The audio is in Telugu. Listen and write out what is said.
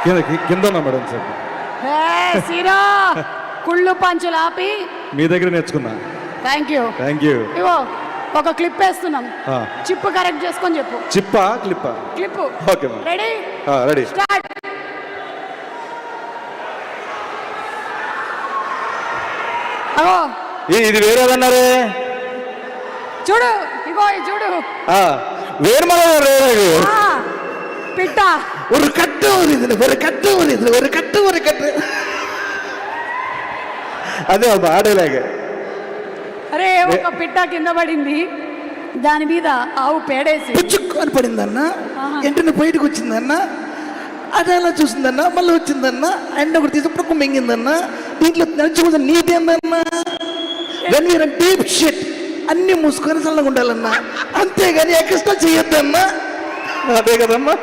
కింద ఉన్నా మేడం సార్. సీరా కుళ్ళు పంచులు ఆపి మీ దగ్గర నేర్చుకున్నా. Thank you. ఇవో ఒక క్లిప్ వేస్తున్నాం, చిప్ కరెక్ట్ చేసుకొని చెప్పు. చిప్పా క్లిప్పా? Clip. Okay madam. Ready ready start. అగో ఇది వేరేదన్నారే, చూడు, ఇగో ఇది చూడు. వేరు పిట్ట ஒரு கட்டு ஒரு கட்டு అదే ఆడేలాగే. అరే ఒక పిట్ట కింద పడింది, దాని మీద ఆవు పేడేసి పుచ్చుకొని పడిందన్న, ఎంటనే బయటకు వచ్చిందన్న, అది అలా చూసిందన్న, మళ్ళీ వచ్చిందన్న, ఎండ ఒకటి తీసుకుప్పుడు మింగిందన్న, దీంట్లో నడుచుకుంటే నీటేందన్న, వెన్ యూర్ డీప్ షిట్ అన్ని మూసుకొని చల్లగా ఉండాలన్నా, అంతేగాని ఎక్స్ట్రా చేయొద్దన్నా. అదే కదమ్మా.